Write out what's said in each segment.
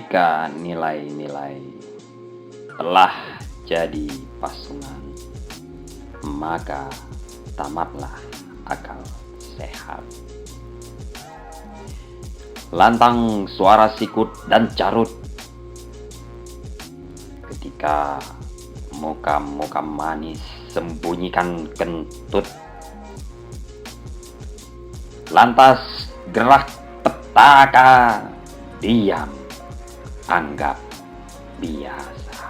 Ketika nilai-nilai telah jadi pasungan, maka tamatlah akal sehat. Lantang suara sikut dan carut ketika muka-muka manis sembunyikan kentut. Lantas gerak petaka, diam, anggap biasa.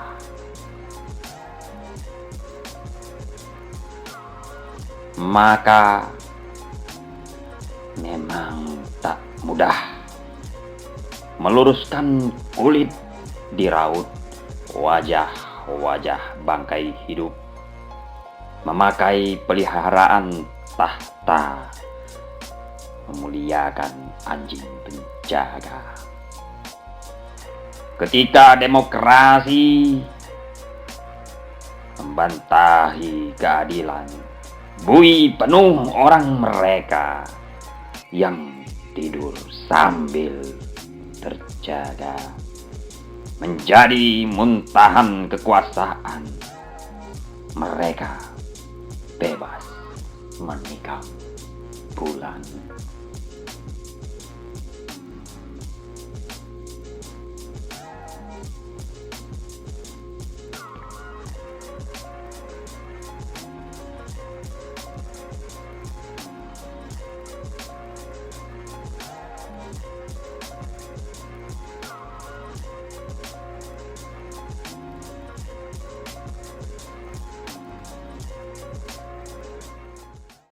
Maka memang tak mudah meluruskan kulit di raut wajah-wajah bangkai hidup, memakai peliharaan tahta, memuliakan anjing penjaga. Ketika demokrasi membantahi keadilan, bui penuh orang mereka yang tidur sambil terjaga, menjadi muntahan kekuasaan. Mereka bebas menikam bulan.